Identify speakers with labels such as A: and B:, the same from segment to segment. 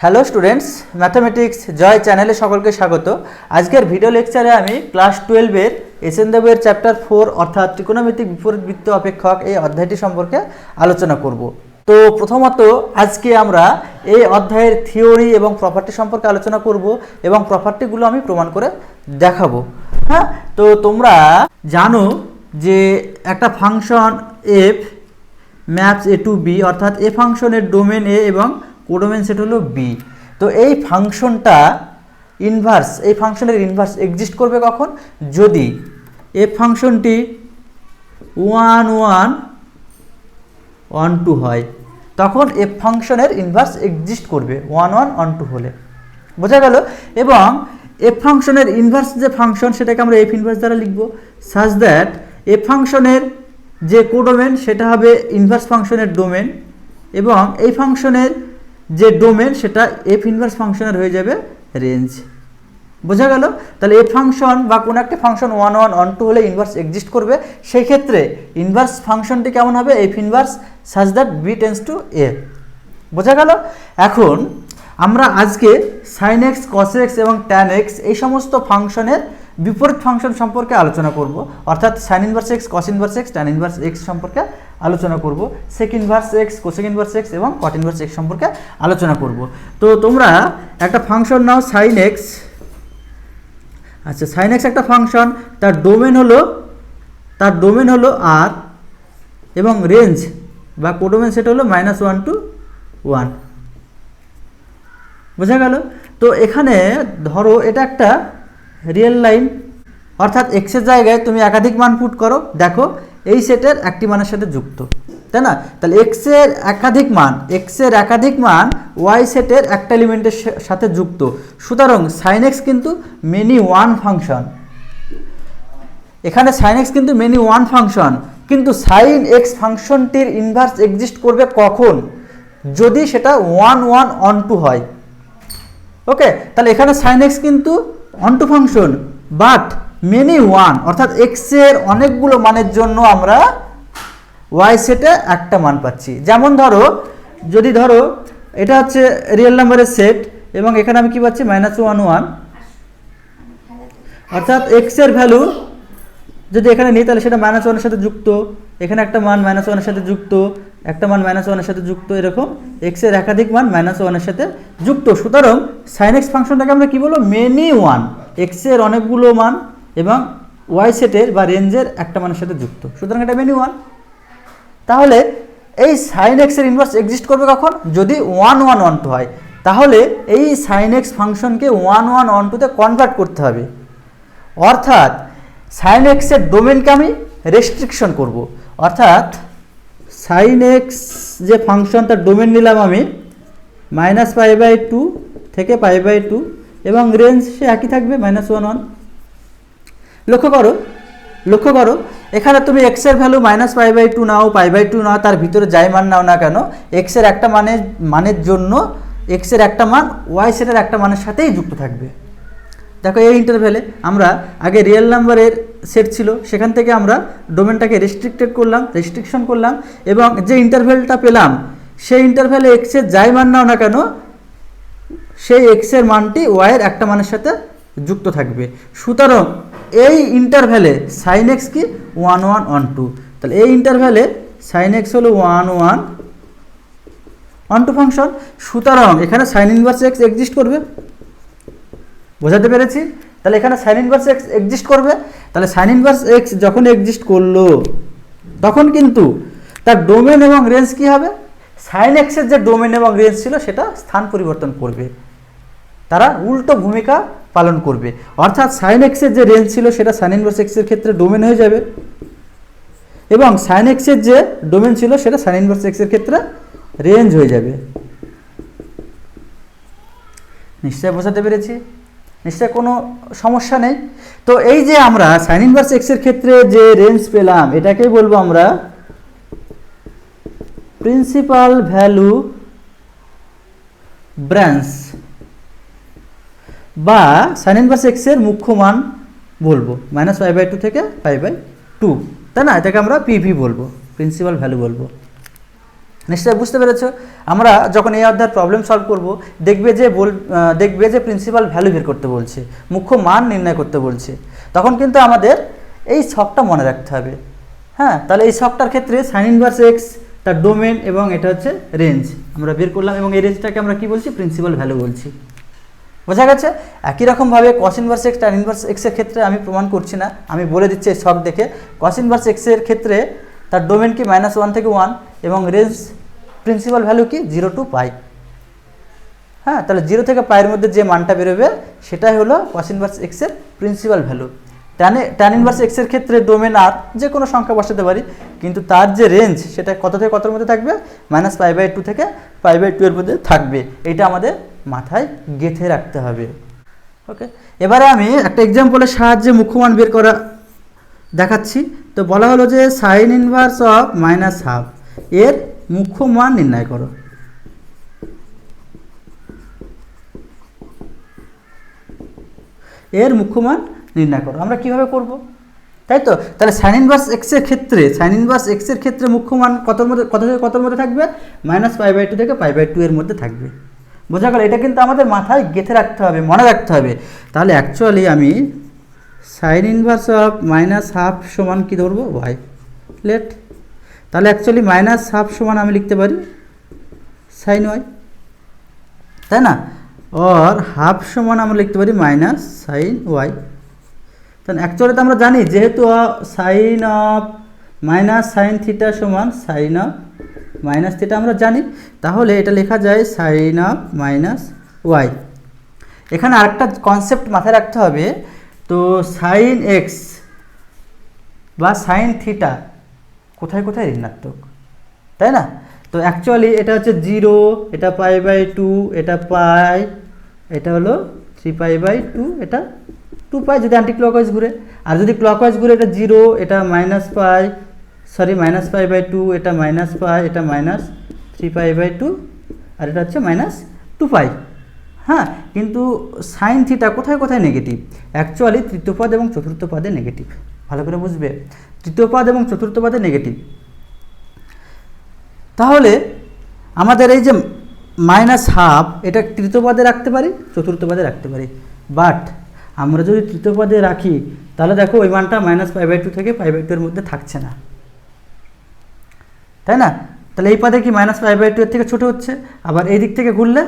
A: Hello students, mathematics জয় চ্যানেলে সকলকে স্বাগত। আজকের ভিডিও লেকচারে আমি ক্লাস 12-এর এসএন দেবের চ্যাপ্টার 4 অর্থাৎ ত্রিকোণমিতিক বিপরীতবৃত্ত অপেক্ষক এই অধ্যায়টি সম্পর্কে আলোচনা করব। তো প্রথমত আজকে আমরা এই অধ্যায়ের থিওরি এবং প্রপার্টি সম্পর্কে আলোচনা করব এবং প্রপার্টিগুলো আমি প্রমাণ করে দেখাবো। হ্যাঁ, তো তোমরা জানো যে একটা ফাংশন এফ ম্যাপস এ টু বি, অর্থাৎ এ ফাংশনের ডোমেন এ এবং কোডোমেন সেট হলো বি। তো এই ফাংশনটা ইনভার্স, এই ফাংশনের ইনভার্স এক্সিস্ট করবে কখন? যদি এফ ফাংশনটি 1 1 1 2 হয়, তখন এফ ফাংশনের ইনভার্স এক্সিস্ট করবে 1 1 1 2 হলে। বোঝা গেল? এবং এফ ফাংশনের ইনভার্স যে ফাংশন সেটাকে আমরা এফ ইনভার্স দ্বারা লিখব, সাজ দ্যাট এফ ফাংশনের যে কোডোমেন সেটা হবে ইনভার্স ফাংশনের ডোমেন এবং এই ফাংশনের যে ডোমেন সেটা এফ ইনভার্স ফাংশনের হয়ে যাবে রেঞ্জ। বোঝা গেল? তাহলে এফ ফাংশন বা কোনো একটা ফাংশন 1 1 1 2 হলে ইনভার্স এক্সিস্ট করবে। সেই ক্ষেত্রে ইনভার্স ফাংশনটি কেমন হবে? F inverse such that b tends to a. বোঝা গেল? এখন আমরা আজকে সাইন এক্স, কস এক্স এবং ট্যান এক্স এই সমস্ত ফাংশনের বিপরীত ফাংশন সম্পর্কে আলোচনা করব, অর্থাৎ sine inverse x, cos inverse x, tan inverse x সম্পর্কে আলোচনা করব, sec inverse x, cosec inverse x এবং কট ইনভার্স এক্স সম্পর্কে আলোচনা করব। তো তোমরা একটা ফাংশন নাও সাইন এক্স। আচ্ছা, সাইন এক্স একটা ফাংশন, তার ডোমেন হলো আর এবং রেঞ্জ বা কোডোমেন সেট হলো -1 to 1। বোঝা গেল? তো এখানে ধরো এটা একটা রিয়েল লাইন, অর্থাৎ এক্সের জায়গায় তুমি একাধিক মান পুট করো, দেখো এই সেটের একটি মানের সাথে যুক্ত, তাই না? তাহলে এক্সের একাধিক মান ওয়াই সেটের একটা এলিমেন্টের সাথে যুক্ত। সুতরাং সাইন এক্স কিন্তু মেনি ওয়ান ফাংশন। এখানে সাইন এক্স কিন্তু মেনি ওয়ান ফাংশন, কিন্তু সাইন এক্স ফাংশনটির ইনভার্স এক্সিস্ট করবে কখন? যদি সেটা 1 1 1 2 হয়। ওকে, তাহলে এখানে সাইন এক্স কিন্তু onto function, but many one, অর্থাৎ এক্স এর অনেকগুলো মানের জন্য আমরা ওয়াই সেটে একটা মান পাচ্ছি। যেমন ধরো, যদি ধরো এটা হচ্ছে রিয়েল নাম্বারের সেট এবং এখানে আমি কি পাচ্ছি? -1 1, অর্থাৎ এক্স এর ভ্যালু যদি এখানে নিই তাহলে সেটা -1 এর সাথে যুক্ত, এখানে একটা মান -1 এর সাথে যুক্ত, একটা মান -1 এর সাথে যুক্ত, এরকম এক্স এর একাধিক মান -1 এর সাথে যুক্ত। সুতরাং সাইন এক্স ফাংশনটাকে আমরা কি বলবো? মেনি ওয়ান, এক্স এর অনেকগুলো মান এবং ওয়াই সেটের বা রেঞ্জের একটা মানের সাথে যুক্ত। সুতরাং এটা মেনি ওয়ান। তাহলে এই সাইন এক্স এর ইনভার্স এক্সিস্ট করবে কখন? যদি 1 1 1 2 হয়। তাহলে এই সাইন এক্স ফাংশনকে 1 1 1 2 তে কনভার্ট করতে হবে, অর্থাৎ সাইন এক্স এর ডোমেনকে আমি রেস্ট্রিকশন করব, অর্থাৎ সাইন এক্স যে ফাংশন তার ডোমেন নিলাম আমি -π/2 থেকে π/2 এবং রেঞ্জ সে একই থাকবে -1 1। লক্ষ্য করো এখানে তুমি এক্স এর ভ্যালু -π/2 নাও, π/2 নাও, তার ভিতরে যাই মান নাও না কেন, এক্স এর একটা মানের জন্য এক্স এর একটা মান ওয়াই সেটের একটা মানের সাথেই যুক্ত থাকবে। দেখো এই ইন্টারভ্যালে আমরা আগে রিয়েল নাম্বারের সেট ছিল, সেখান থেকে আমরা ডোমেনটাকে রেস্ট্রিকশন করলাম এবং যে ইন্টারভ্যালটা পেলাম সেই ইন্টারভ্যালে এক্স এর যাই মান নাও না কেন সেই এক্স এর মানটি ওয়াই এর একটা মানের সাথে যুক্ত থাকবে। সুতরাং এই ইন্টারভ্যালে সাইন এক্স কি 1 1 1 2, তাহলে এই ইন্টারভ্যালে সাইন এক্স হলো 1 1 1 2 ফাংশন। সুতরাং এখানে সাইন ইনভার্স এক্স এক্সিস্ট করবে। বোঝাতে পেরেছি? তাহলে এখানে সাইন ইনভার্স এক্স এক্সিস্ট করবে। তাহলে সাইন ইনভার্স এক্স যখন এক্সিস্ট করলো তখন কিন্তু তার ডোমেন এবং রেঞ্জ কি হবে? সাইন এক্সের যে ডোমেন এবং রেঞ্জ ছিল সেটা স্থান পরিবর্তন করবে, তারা উল্টো ভূমিকা পালন করবে। অর্থাৎ সাইন এক্সের যে রেঞ্জ ছিল সেটা সাইন ইনভার্স এক্সের ক্ষেত্রে ডোমেন হয়ে যাবে এবং সাইন এক্সের যে ডোমেন ছিল সেটা সাইন ইনভার্স এক্সের ক্ষেত্রে রেঞ্জ হয়ে যাবে। নিশ্চয় বোঝাতে পেরেছি? নিশ্চয় কোনো সমস্যা নেই? তো এই যে আমরা সাইন ইনভার্স এক্সের ক্ষেত্রে যে রেঞ্জ পেলাম এটাকেই বলবো আমরা প্রিন্সিপাল ভ্যালু ব্রাঞ্চ বা সাইন ইনভার্স এক্স এর মুখ্য মান বলবো, -π/2 থেকে π/2, তাই না? এটাকে আমরা পিভি বলবো, প্রিন্সিপাল ভ্যালু বলবো। নিশ্চয়ই বুঝতে পেরেছো। আমরা যখন এই অধ্যায়ের প্রবলেম সলভ করব দেখবে যে প্রিন্সিপাল ভ্যালু বের করতে বলছে, মুখ্য মান নির্ণয় করতে বলছে, তখন কিন্তু আমাদের এই ছকটা মনে রাখতে হবে। হ্যাঁ, তাহলে এই ছকটার ক্ষেত্রে সাইন ইনভার্স এক্স তার ডোমেন এবং এটা হচ্ছে রেঞ্জ আমরা বের করলাম, এবং এই রেঞ্জটাকে আমরা কি বলছি, প্রিন্সিপাল ভ্যালু বলছি। বোঝা গেছে? একই রকমভাবে কস ইনভার্স এক্স ট্যান ইনভার্স এক্সের ক্ষেত্রে আমি প্রমাণ করছি না, আমি বলে দিচ্ছি এই ছক দেখে। কস ইনভার্স এক্সের ক্ষেত্রে তার ডোমেন কি -1 থেকে 1 এবং রেঞ্জ প্রিন্সিপাল ভ্যালু কি 0 to পাই। হ্যাঁ, তাহলে 0 থেকে পাইয়ের মধ্যে যে মানটা বেরোবে সেটাই হলো কস ইনভার্স এক্সের প্রিন্সিপাল ভ্যালু। ট্যান ইনভার্স এক্সের ক্ষেত্রে ডোমেন আর যে কোনো সংখ্যা বসাতে পারি, কিন্তু তার যে রেঞ্জ সেটা কত থেকে কতর মধ্যে থাকবে, -π/2 থেকে π/2 এর মধ্যে থাকবে। এটা আমাদের মাথায় গেঁথে রাখতে হবে। ওকে, এবারে আমি একটা এক্সাম্পলের সাহায্যে মুখ্যমান বের করা দেখাচ্ছি। তো বলা হলো যে সাইন ইনভার্স অফ -12 এর মুখ্য মান নির্ণয় করো। এর মুখ্য মান নির্ণয় করো। আমরা কিভাবে করব, তাই তো? তাহলে সাইন ইনভার্স এক্সের ক্ষেত্রে মুখ্য মান কত থেকে কতর মধ্যে থাকবে, -π/2 থেকে π/2 এর মধ্যে থাকবে। বোঝা গেল? এটা কিন্তু আমাদের মাথায় গেঁথে রাখতে হবে, মনে রাখতে হবে। তাহলে অ্যাকচুয়ালি আমি সাইন ইনভার্স অফ -12 সমান কি ধরবো, y লেট। তাহলে অ্যাকচুয়ালি -12 সমান আমি লিখতে পারি সাইন y, তাই না? और हाफ समान আমরা লিখতে পারি -sin y। তাহলে অ্যাকচুয়ালি তো আমরা জানি যেহেতু সাইন অফ -sin থিটা সমান সাইন অফ -থিটা আমরা জানি, তাহলে এটা লেখা যায় সাইন অফ -y। এখানে আরেকটা কনসেপ্ট মাথায় রাখতে হবে। তো সাইন এক্স বা সাইন থিটা কোথায় কোথায় ঋণাত্মক, তাই না? তো অ্যাকচুয়ালি এটা হচ্ছে 0, এটা π/2, এটা পাই, এটা হলো 3π/2, এটা 2π যদি অ্যান্টি ক্লকওয়াইজ ঘুরে। আর যদি ক্লকওয়াইজ ঘুরে এটা 0, এটা -π/2, এটা -π, এটা -3π/2, আর এটা হচ্ছে -2π। হ্যাঁ, কিন্তু সাইন থিটা কোথায় কোথায় নেগেটিভ, অ্যাকচুয়ালি তৃতীয় পদ এবং চতুর্থ পদে নেগেটিভ। ভালো করে বুঝবে, তৃতীয় পদ এবং চতুর্থ পদে নেগেটিভ। তাহলে আমাদের এই যে -12 এটা তৃতীয় পদে রাখতে পারি, চতুর্থ পদে রাখতে পারি, বাট আমরা যদি তৃতীয় পদে রাখি তাহলে দেখো ওই মানটা -π/2 থেকে π/2 এর মধ্যে থাকছে না, তাই না? তাহলে এই পদে কি -π/2 এর থেকে ছোট হচ্ছে, আবার এই দিক থেকে ঘুরলে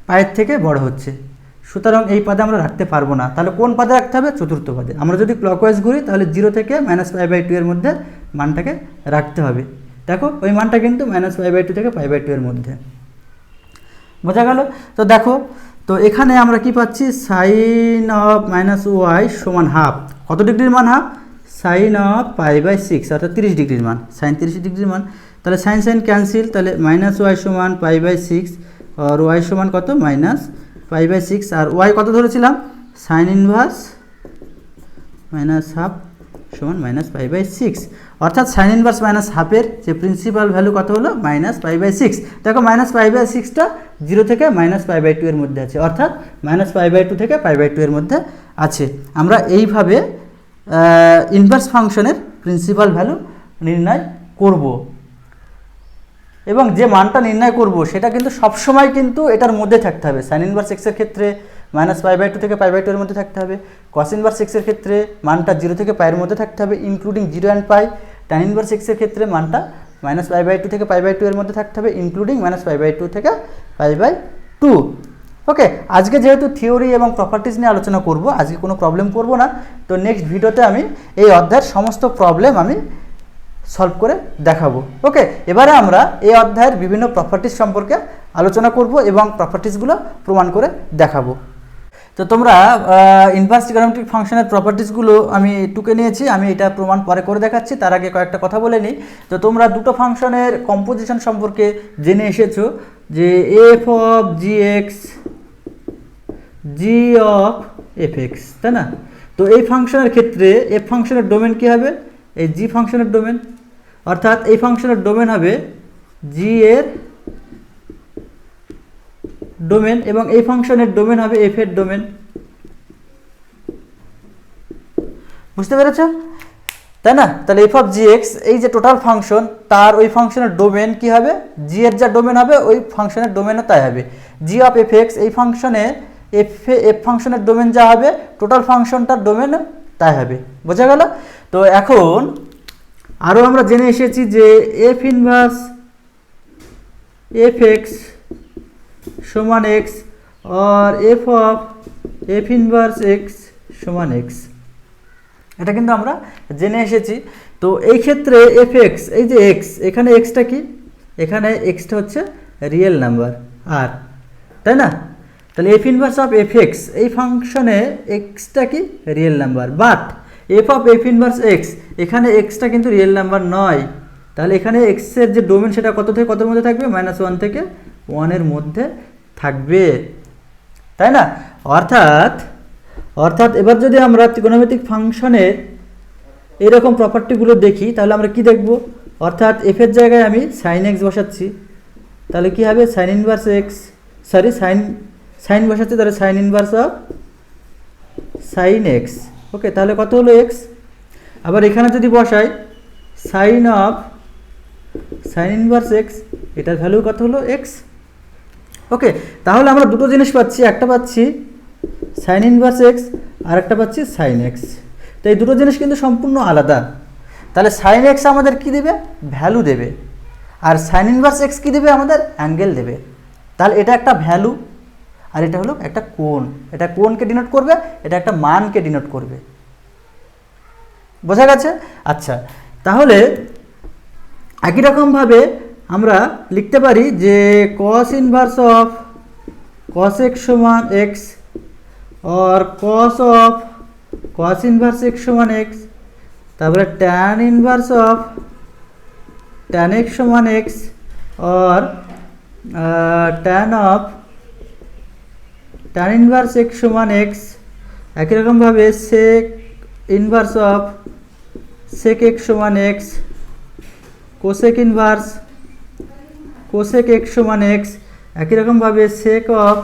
A: পায়ের থেকে বড় হচ্ছে, সুতরাং এই পদে আমরা রাখতে পারবো না। তাহলে কোন পদে রাখতে হবে, চতুর্থ পদে। আমরা যদি ক্লকওয়াইজ ঘুরি তাহলে 0 থেকে -π/2 এর মধ্যে মানটাকে রাখতে হবে। দেখো ওই মানটা কিন্তু -π/2 থেকে π/2 এর মধ্যে। বোঝা গেল? তো দেখো, তো এখানে আমরা কি পাচ্ছি, সাইন অফ -y সমান হাফ। কত ডিগ্রির মান হাফ, সাইন অফ π/6 অর্থাৎ 30 ডিগ্রির মান, সাইন 30 ডিগ্রির মান। তাহলে সাইন সাইন ক্যান্সেল, তাহলে -y সমান π/6 আর y সমান কত, -π/6। আর y কত ধরেছিলাম, সাইন ইনভার্স -12 সমান -π/6, অর্থাৎ সাইন ইনভার্স -12 যে প্রিন্সিপাল ভ্যালু কত হলো, -π/6। দেখো -π/6টা 0 থেকে -π/2 এর মধ্যে আছে, অর্থাৎ -π/2 থেকে π/2 এর মধ্যে আছে। আমরা এইভাবে ইনভার্স ফাংশনের প্রিন্সিপাল ভ্যালু নির্ণয় করব, এবং যে মানটা নির্ণয় করব সেটা কিন্তু সবসময় কিন্তু এটার মধ্যে থাকতে হবে। সাইন ইনভার্স এক্সের ক্ষেত্রে -π/2 থেকে π/2 এর মধ্যে থাকতে হবে। কস ইনভার্স এক্সের ক্ষেত্রে মানটা 0 থেকে পাইয়ের মধ্যে থাকতে হবে, including 0 and pi. Tan inverse এক্সের ক্ষেত্রে মানটা -π/2 থেকে π/2 এর মধ্যে থাকতে হবে, ইনক্লুডিং -π/2 থেকে π/2। ওকে, আজকে যেহেতু থিওরি এবং প্রপার্টিজ নিয়ে আলোচনা করব, আজকে কোনো প্রবলেম করব না। তো নেক্সট ভিডিওতে আমি এই অধ্যায়ের সমস্ত প্রবলেম আমি সলভ করে দেখাবো। ওকে, এবারে আমরা এই অধ্যায়ের বিভিন্ন প্রপার্টিজ সম্পর্কে আলোচনা করব এবং প্রপার্টিজগুলো প্রমাণ করে দেখাবো। তো তোমরা ইনভার্স ট্রিগোনোমেট্রিক ফাংশনের প্রপার্টিজগুলো আমি টুকে নিয়েছি, আমি এটা প্রমাণ পরে করে দেখাচ্ছি। তার আগে কয়েকটা কথা বলে নিই। তো তোমরা দুটো ফাংশনের কম্পোজিশন সম্পর্কে জেনে এসেছো যে F of G x, G of F x, তাই না? তো এই ফাংশনের ক্ষেত্রে এফ ফাংশনের ডোমেন কী হবে, এই জি ফাংশনের ডোমেন, অর্থাৎ এই ফাংশনের ডোমেন হবে জি এর ডোমেন, এবং এই ফাংশনের ডোমেন হবে এফ এর ডোমেন। বুঝতে পেরেছ? তাই না? তাহলে এফ অফ জি এক্স এই যে টোটাল ফাংশন, তার ওই ফাংশনের ডোমেন কি হবে, জি এর যা ডোমেন হবে ওই ফাংশনের ডোমেনও তাই হবে। জি অফ এফ এক্স এই ফাংশনে এফ ফাংশনের ডোমেন যা হবে টোটাল ফাংশনটার ডোমেনও তাই হবে। বোঝা গেল? তো এখন আরও আমরা জেনে এসেছি যে এফ ইনভার্স এফ এক্স সমান এক্স আর f of f inverse x সমান এক্স, এটা কিন্তু আমরা জেনে এসেছি। তো এই ক্ষেত্রে এফ এক্স এই যে এক্স, এখানে এক্সটা কি, এখানে এক্সটা হচ্ছে রিয়েল নাম্বার আর, তাই না? তাহলে F inverse of F x এই ফাংশনে এক্সটা কি real number, but F of f inverse x এখানে এক্সটা কিন্তু রিয়েল নাম্বার নয়। তাহলে এখানে এক্সের যে ডোমেন সেটা কত থেকে কতর মধ্যে থাকবে, -1 থেকে 1 মধ্যে থাকবে, তাই না? অর্থাৎ এবার যদি আমরা ত্রিকোণমিতিক ফাংশনের এরকম প্রপার্টিগুলো দেখি তাহলে আমরা কি দেখব, অর্থাৎ এফের জায়গায় আমি সাইন এক্স বসাচ্ছি, তাহলে কি হবে sine inverse x, sorry sine বসাচ্ছি, তাহলে sine inverse of sine x. Okay, তাহলে কত হলো এক্স। আবার এখানে যদি বসাই sine of sine inverse x, এটার ভ্যালু কত হলো এক্স। ওকে, তাহলে আমরা দুটো জিনিস পাচ্ছি, একটা পাচ্ছি সাইন ইনভার্স এক্স আর একটা পাচ্ছি সাইন এক্স। তো এই দুটো জিনিস কিন্তু সম্পূর্ণ আলাদা। তাহলে সাইন এক্স আমাদের কি দেবে, ভ্যালু দেবে, আর সাইন ইনভার্স এক্স কি দেবে, আমাদের অ্যাঙ্গেল দেবে। তাহলে এটা একটা ভ্যালু আর এটা হলো একটা কোণ, এটা কোণকে ডিনোট করবে, এটা একটা মানকে ডিনোট করবে। বোঝা গেছে? আচ্ছা, তাহলে একই রকমভাবে আমরা লিখতে পারি যে কস ইনভার্স অফ কস এক্স সমান এক্স और cos of cos inverse x समान x, তারপরে tan inverse of tan x समान x और tan of tan inverse x समान x। একই রকম ভাবে sec inverse of sec x समान x, cosec inverse cosec x समान x। একই রকম ভাবে sec of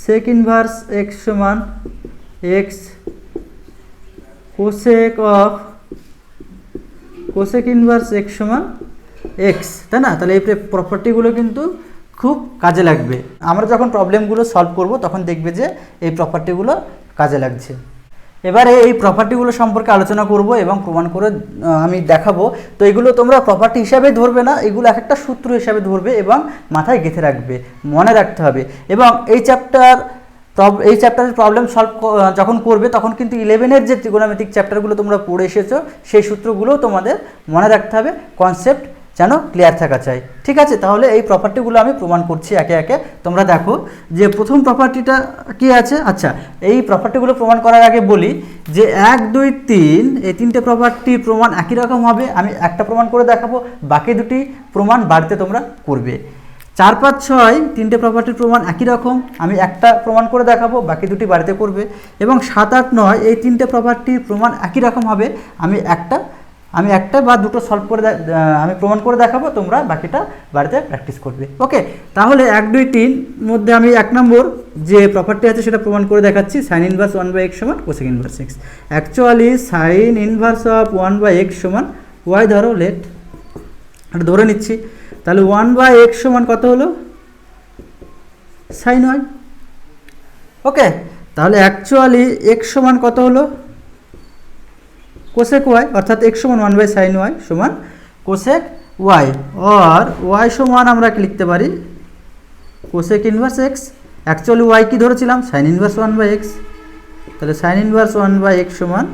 A: sec inverse x समान x, cosec of cosec inverse x समान x, তাই না? তাহলে এই প্রপার্টিগুলো কিন্তু খুব কাজে লাগবে। আমরা যখন প্রবলেমগুলো সলভ করব তখন দেখবে যে এই প্রপার্টিগুলো কাজে লাগছে। এবারে এই প্রপার্টিগুলো সম্পর্কে আলোচনা করব এবং প্রমাণ করে আমি দেখাবো। তো এগুলো তোমরা প্রপার্টি হিসাবে ধরবে না, এগুলো এক একটা সূত্র হিসাবে ধরবে এবং মাথায় গেঁথে রাখবে, মনে রাখতে হবে। এবং এই চ্যাপ্টারের প্রবলেম সলভ যখন করবে তখন কিন্তু 11-এর যে ত্রিকোণমিতিক চ্যাপ্টারগুলো তোমরা পড়ে এসেছো সেই সূত্রগুলোও তোমাদের মনে রাখতে হবে, কনসেপ্ট যেন ক্লিয়ার থাকা চাই। ঠিক আছে, তাহলে এই প্রপার্টিগুলো আমি প্রমাণ করছি একে একে। তোমরা দেখো যে প্রথম প্রপার্টিটা কি আছে। আচ্ছা, এই প্রপার্টিগুলো প্রমাণ করার আগে বলি যে 1, 2, 3 এই তিনটে প্রপার্টির প্রমাণ একই রকম হবে। আমি একটা প্রমাণ করে দেখাবো, বাকি দুটি প্রমাণ বাড়িতে তোমরা করবে। 4, 5, 6 তিনটে প্রপার্টির প্রমাণ একই রকম, আমি একটা প্রমাণ করে দেখাবো, বাকি দুটি বাড়িতে করবে। এবং 7, 8, 9 এই তিনটে প্রপার্টির প্রমাণ একই রকম হবে, আমি একটা বা দুটো সলভ করে আমি প্রমাণ করে দেখাবো, তোমরা বাকিটা বাড়িতে প্র্যাকটিস করবে। ওকে, তাহলে 1, 2, 3 মধ্যে আমি 1 নম্বর যে প্রপার্টি আছে সেটা প্রমাণ করে দেখাচ্ছি, সাইন ইনভার্স 1/x সমান cosec inverse x। Actually sign inverse of 1/x সমান y, ধরো লেট এটা ধরে নিচ্ছি। তাহলে 1/x সমান কত হলো, সাইন y। ওকে, তাহলে অ্যাকচুয়ালি x সমান কত হলো, কোসেক y, অর্থাৎ x সমান 1/sin y সমান কোসেক y, আর y সমান আমরা কি লিখতে পারি, cosec inverse x। Actually y কি ধরেছিলাম, সাইন ইনভার্স 1/x, তাহলে সাইন ইনভার্স 1/x সমান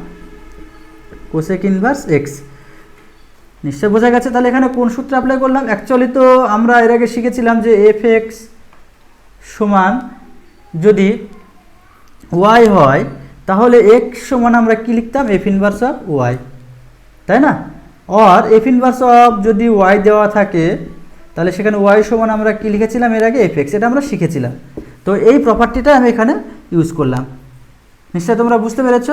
A: কোসেক ইনভার্স x। নিশ্চয় বোঝা গেছে। তাহলে এখানে কোন সূত্র অ্যাপ্লাই করলাম, অ্যাকচুয়ালি তো আমরা এর আগে শিখেছিলাম যে f(x) সমান যদি y হয় তাহলে x সমান আমরা কি লিখতাম, f ইনভার্স অফ y, তাই না? আর f ইনভার্স অফ যদি y দেওয়া থাকে তাহলে সেখানে y সমান আমরা কি লিখেছিলাম এর আগে, f(x), এটা আমরা শিখেছিলাম। তো এই প্রপার্টিটা আমি এখানে ইউজ করলাম। নিশ্চয় তোমরা বুঝতে পেরেছ।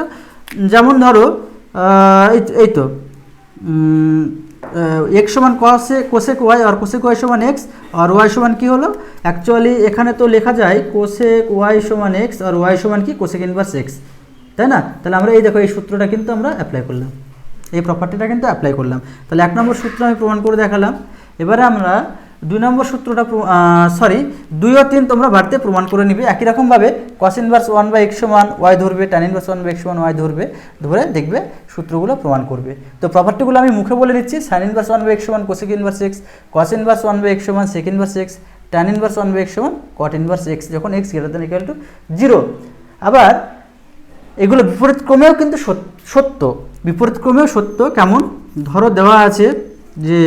A: যেমন ধরো এই তো x সমান কোসেক y আর কোসেক y সমান x, আর y সমান কি হলো, অ্যাকচুয়ালি এখানে তো লেখা যায় কোসেক y সমান x আর y সমান কি কোসেক ইনভার্স x, তাই না? তাহলে আমরা এই দেখো এই সূত্রটা কিন্তু আমরা অ্যাপ্লাই করলাম। এই প্রপার্টিটা কিন্তু অ্যাপ্লাই করলাম। তাহলে 1 নম্বর সূত্র আমি প্রমাণ করে দেখালাম। এবারে আমরা 2 নম্বর সূত্রটা 2 ও 3 তোমরা বাড়িতে প্রমাণ করে নিবে। একই রকমভাবে cos ইনভার্স 1/x সমান y ধরবে, tan ইনভার্স 1/x সমান y ধরবে, ধরে দেখবে সূত্রগুলো প্রমাণ করবে। তো প্রপার্টিগুলো আমি মুখে বলে দিচ্ছি। sin ইনভার্স 1/x সমান cosec inverse x, cos inverse 1/x সমান sec inverse x, tan inverse 1/x সমান cot ইনভার্স x যখন x > 0। আবার এগুলো বিপরীত ক্রমেও কিন্তু সত্য, বিপরীত ক্রমেও সত্য। কেমন? ধরো দেওয়া আছে যে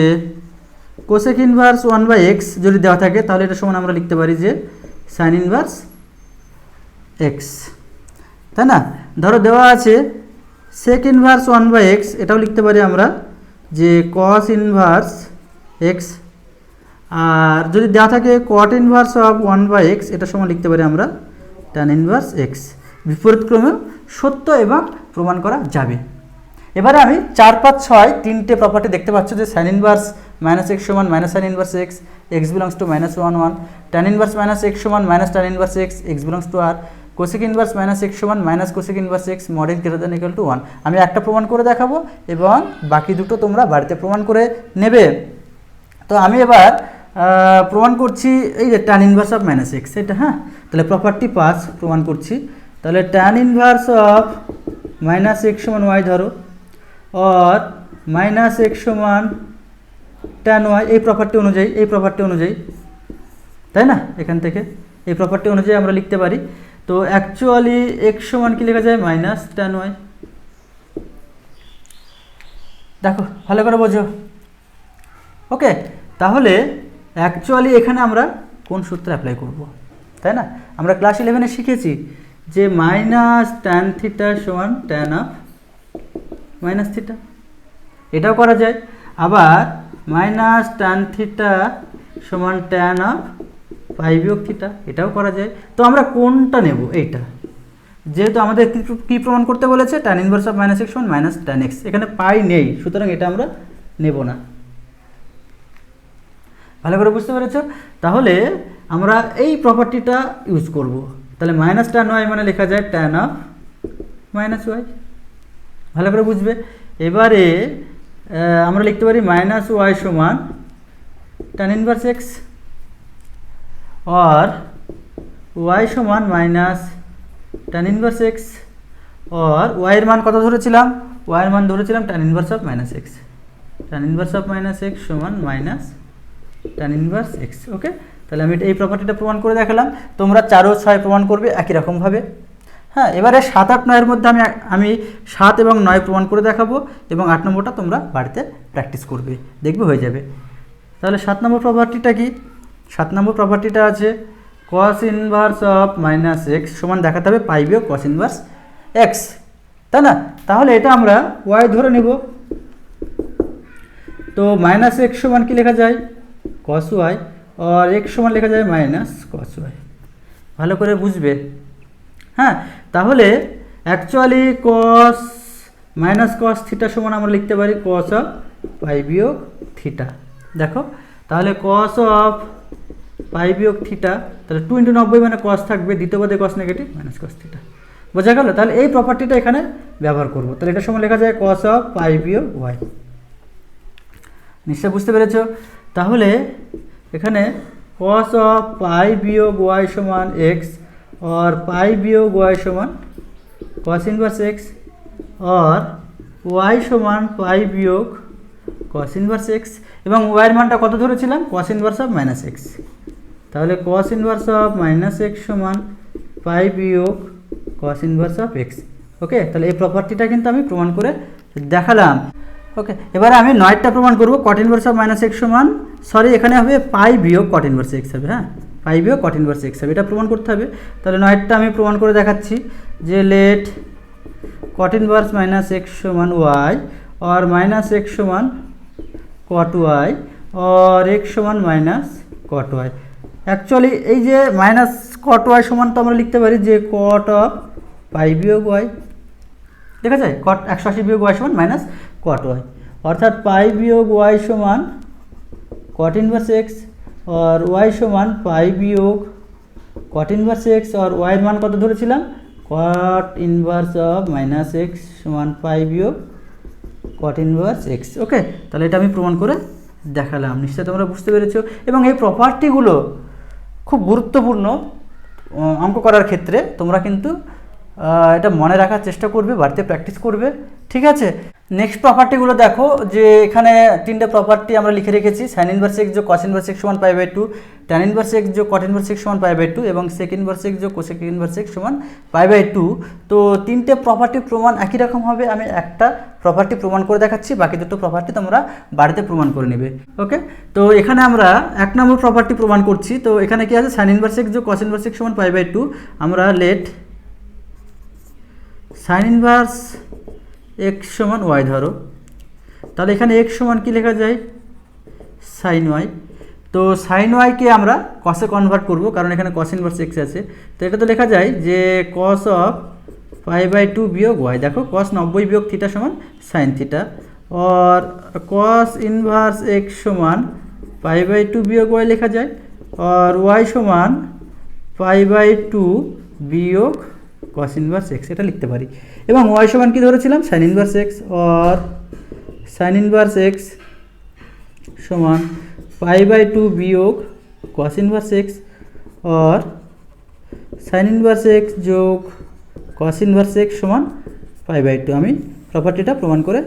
A: কোসেক ইনভার্স 1/x যদি দেওয়া থাকে তাহলে এটা সমান আমরা লিখতে পারি যে সাইন ইনভার্স x, তাই না? ধরো দেওয়া আছে সেক ইনভার্স 1/x, এটাও লিখতে পারি আমরা যে কস ইনভার্স x। আর যদি দেওয়া থাকে কট ইনভার্স অফ 1/x, এটা সমান লিখতে পারি আমরা ট্যান ইনভার্স x। বিপরীত ক্রমেও সত্য এবং প্রমাণ করা যাবে। এবারে আমি 4, 5, 6 তিনটে প্রপার্টি দেখতে পাচ্ছ যে সাইন ইনভার্স -x সমান sine inverse x, x belongs to -1, 1, tan inverse -x সমান tan inverse x, x belongs to r, cosec inverse -x সমান cosec inverse x, mod x > 1। আমি একটা প্রমাণ করে দেখাবো এবং বাকি দুটো তোমরা বাড়িতে প্রমাণ করে নেবে। তো আমি এবার প্রমাণ করছি এই যে tan ইনভার্স অফ -x, এটা। হ্যাঁ, তাহলে প্রপার্টি 5 প্রমাণ করছি। তাহলে tan ইনভার্স অফ -x সমান y ধরো, और -x সমান tan y, এই প্রপার্টি অনুযায়ী, তাই না? এখান থেকে এই প্রপার্টি অনুযায়ী আমরা লিখতে পারি। তো অ্যাকচুয়ালি x সমান কি লেখা যায় -tan y। দেখো ভালো করে বোঝো। ওকে, তাহলে অ্যাকচুয়ালি এখানে আমরা কোন সূত্র অ্যাপ্লাই করব, তাই না? আমরা ক্লাস 11-এ শিখেছি যে -tan থিটা সমান tan অফ -θ, এটাও করা যায়। আবার -tan থিটা সমান tan অফ π-θ, এটাও করা যায়। তো আমরা কোনটা নেব? এইটা। যেহেতু আমাদের কি প্রমাণ করতে বলেছে tan ইনভার্স অফ -x সমান tan x, এখানে পাই নেই, সুতরাং এটা আমরা নেব না। ভালো করে বুঝতে পেরেছো? তাহলে আমরা এই প্রপার্টিটা ইউজ করব। তাহলে -tan y মানে লেখা যায় tan অফ -y। ভালো করে বুঝবে। এবারে আমরা লিখতে পারি -y সমান tan ইনভার্স x, और y সমান tan ইনভার্স x, और y এর মান কত ধরেছিলাম? y এর মান ধরেছিলাম tan inverse of -x, tan inverse of -x সমান tan ইনভার্স x। ওকে, তাহলে আমি এই প্রপার্টিটা প্রমাণ করে দেখালাম। তোমরা 4 ও 6 প্রমাণ করবে একই রকমভাবে। হ্যাঁ, এবারে 7, 8, 9-এর মধ্যে আমি 7 এবং 9 প্রমাণ করে দেখাবো এবং 8 নম্বরটা তোমরা বাড়িতে প্র্যাকটিস করবে, দেখবে হয়ে যাবে। তাহলে 7 নম্বর প্রপার্টিটা কি? 7 নম্বর প্রপার্টিটা আছে cos ইনভার্স অফ -x সমান দেখাতে হবে পাই বিয়োগ cos ইনভার্স x, তাই না? তাহলে এটা আমরা y ধরে নেব। তো -x সমান কি লেখা যায় cos y, और x সমান লেখা যায় -cos y। ভালো করে বুঝবে। হ্যাঁ, তাহলে অ্যাকচুয়ালি cos θ সমান আমরা লিখতে পারি cos অফ পাই বিয়োগ θ। দেখো তাহলে cos অফ পাই বিয়োগ θ, তাহলে 2 × 90 মানে cos থাকবে, দ্বিতীয় পদে cos নেগেটিভ -cos θ। বোঝা গেল? তাহলে এই প্রপার্টিটা এখানে ব্যবহার করব। তাহলে এটা সমান লেখা যায় cos অফ পাই বিয়োগ y। নিশ্চয় বুঝতে পেরেছো? তাহলে এখানে cos অফ পাই বিয়োগ y সমান x, और पाई বিয়োগ y সমান cos ইনভার্স x, और y সমান পাই বিয়োগ cos ইনভার্স x, এবং y এর মানটা কত ধরেছিলাম? cos inverse of -x। তাহলে cos ইনভার্স অফ -x সমান পাই বিয়োগ cos ইনভার্স অফ x। ওকে, তাহলে এই প্রপার্টিটা কিন্তু আমি প্রমাণ করে দেখালাম। ওকে, এবারে আমি 9টা প্রমাণ করব। cot ইনভার্স অফ -x সমান, সরি এখানে হবে পাই বিয়োগ cot ইনভার্স x হবে। হ্যাঁ, পাই বিয়োগ cot ইনভার্স x হবে, এটা প্রমাণ করতে হবে। তাহলে 9টা আমি প্রমাণ করে দেখাচ্ছি যে লেট cot ইনভার্স -x সমান y, और -x সমান cot y, और x সমান -cot y। অ্যাকচুয়ালি এই যে -cot y সমান তো আমরা লিখতে পারি যে cot অফ পাই বিয়োগ y, ঠিক আছে? cot 180 বিয়োগ y সমান -cot y, অর্থাৎ পাই বিয়োগ y সমান cot ইনভার্স x, और y সমান পাই বিয়োগ cot ইনভার্স x, और y এর মান কত ধরেছিলাম? cot ইনভার্স অফ -x সমান পাই বিয়োগ কট ইনভার্স এক্স। ওকে, তাহলে এটা আমি প্রমাণ করে দেখালাম, নিশ্চয়ই তোমরা বুঝতে পেরেছো। এবং এই প্রপার্টিগুলো খুব গুরুত্বপূর্ণ অঙ্ক করার ক্ষেত্রে, তোমরা কিন্তু এটা মনে রাখার চেষ্টা করবে, বাড়িতে প্র্যাকটিস করবে, ঠিক আছে। নেক্সট প্রপার্টিগুলো দেখো, যে এখানে তিনটে প্রপার্টি আমরা লিখে রেখেছি, সাইন ইনভার্স এক্স যোগ কস ইনভার্স এক্স সমান pi by 2, tan inverse x যোগ কট ইনভার্স এক্স সমান পাই বাই 2 এবং সেক ইনভার্স এক্স যোগ কোসেক ইনভার্স এক্স সমান পাই বাই 2। তো তিনটে প্রপার্টির প্রমাণ একই রকম হবে। আমি একটা প্রপার্টি প্রমাণ করে দেখাচ্ছি, বাকি দুটো প্রপার্টি তোমরা বাড়িতে প্রমাণ করে নেবে। ওকে, তো এখানে আমরা 1 নম্বর প্রপার্টি প্রমাণ করছি। তো এখানে কি আছে, সাইন ইনভার্স এক্স যোগ কস ইনভার্স এক্স সমান পাই বাই 2। আমরা লেট সাইন ইনভার্স এক্স সমান ওয়াই ধরো, তাহলে এখানে এক্স সমান কি লেখা যায়, সাইন ওয়াই। তো সাইন ওয়াইকে আমরা কসে কনভার্ট করব, কারণ এখানে কস ইনভার্স এক্স আছে। তো এটা তো লেখা যায় যে কস অফ পাই বাই 2 বিয়োগ ওয়াই। দেখো কস 90 বিয়োগ থিটা সমান সাইন থিটা, और কস ইনভার্স এক্স সমান পাই বাই 2 বিয়োগ ওয়াই লেখা যায়, और ওয়াই সমান পাই বাই 2 বিয়োগ কস ইনভার্স এক্স, এটা লিখতে পারি। এবং ওয়াই সমান কি ধরেছিলাম, সাইন ইনভার্স এক্স, और সাইন ইনভার্স এক্স সমান পাই বাই 2 বিয়োগ কস ইনভার্স এক্স, और সাইন ইনভার্স এক্স যোগ কস ইনভার্স এক্স সমান পাই বাই 2। আমি প্রপার্টিটা প্রমাণ করে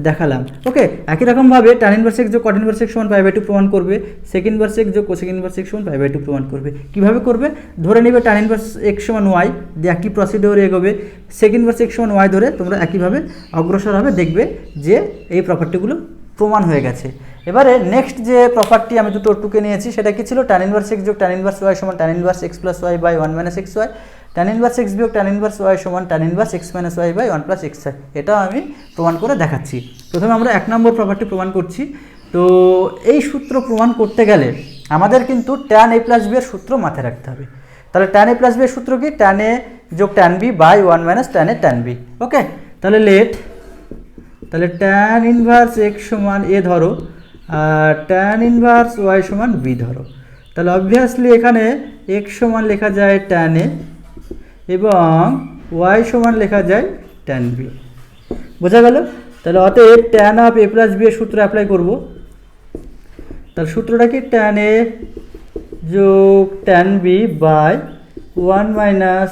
A: দেখালাম। ওকে, একই রকমভাবে ট্যান ইনভার্স এক্স যোগ কট ইনভার্স এক্স সমান পাই বাই 2 প্রমাণ করবে, সেক ইনভার্স এক্স যোগ কোসেক ইনভার্স এক্স সমান পাই বাই 2 প্রমাণ করবে। কীভাবে করবে, ধরে নেবে ট্যান ইনভার্স এক্স সমান ওয়াই, দিয়ে একই প্রসিডিওরে এগোবে, সেক ইনভার্স এক্স সমান ওয়াই ধরে তোমরা একইভাবে অগ্রসর হবে, দেখবে যে এই প্রপার্টিগুলো প্রমাণ হয়ে গেছে। এবারে নেক্সট যে প্রপার্টি আমি দুটো টুকে নিয়েছি, সেটা কি ছিল, ট্যান ইনভার্স এক্স যোগ ট্যান ইনভার্স ওয়াই সমান tan inverse x plus y by 1 minus x y, tan inverse x বিয়োগ ট্যান ইনভার্স ওয়াই সমান tan inverse x minus y by 1 plus x y. এটাও আমি প্রমাণ করে দেখাচ্ছি। প্রথমে আমরা 1 নম্বর প্রপার্টি প্রমাণ করছি। তো এই সূত্র প্রমাণ করতে গেলে আমাদের কিন্তু ট্যান এ প্লাস বি এর সূত্র মাথায় রাখতে হবে। তাহলে ট্যান এ প্লাস বি এর সূত্র কি, ট্যান এ যোগ tan B by 1 minus tan a tan b. Okay, তাহলে তাহলে ট্যান ইনভার্স এক্স সমান এ ধরো, আর ট্যান ইনভার্স ওয়াই সমান বি ধরো। তাহলে অবভিয়াসলি এখানে এক্স সমান লেখা যায় ট্যান এ এবং ওয়াই সমান লেখা যায় ট্যান বি। বোঝা গেল? তাহলে অতএব tan of A plus B এর সূত্র অ্যাপ্লাই করব। তাহলে সূত্রটা কি, ট্যান এ যোগ tan B by 1 minus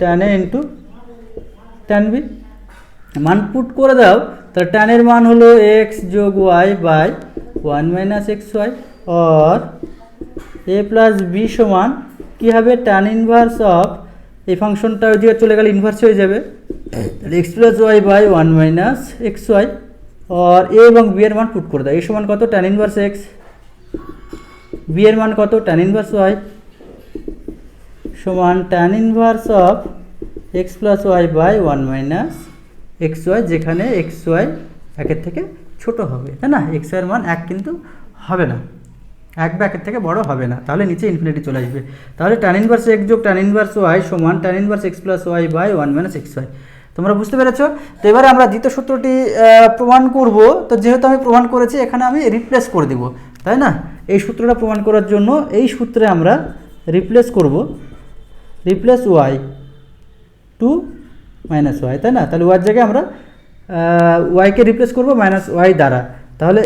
A: tan A into tan B. মান পুট করে দাও, তাহলে ট্যানের মান হলো এক্স যোগ y by 1 minus x y, और এ প্লাস বি সমান কী হবে, ট্যান ইনভার্স অফ, এই ফাংশনটা ওই দিকে চলে গেলে ইনভার্স হয়ে যাবে, তাহলে x plus y by 1 minus x y, और এ এবং বি এর মান পুট করে দাও। এ সমান কত, ট্যান ইনভার্স এক্স, বি এর মান কত, ট্যান ইনভার্স ওয়াই সমান tan inverse of x plus y by 1 minus x y, যেখানে এক্স ওয়াই একের থেকে ছোট হবে, তাই না? এক্স ওয়াইয়ের মান 1 কিন্তু হবে না, 1 বা 1 থেকে বড় হবে না, তাহলে নিচে ইনফিনিটি চলে আসবে। তাহলে ট্যান ইনভার্স এক্স যোগ ট্যান ইনভার্স ওয়াই সমান tan inverse x plus y by 1 minus x y. তোমরা বুঝতে পেরেছো? তো এবারে আমরা দ্বিতীয় সূত্রটি প্রমাণ করব। তো যেহেতু আমি প্রমাণ করেছি, এখানে আমি রিপ্লেস করে দিব, তাই না? এই সূত্রটা প্রমাণ করার জন্য এই সূত্রে আমরা রিপ্লেস করব, replace y to minus y, তাই না? তাহলে ওয়াইয়ের জায়গায় আমরা ওয়াইকে রিপ্লেস করব মাইনাস ওয়াই দ্বারা। তাহলে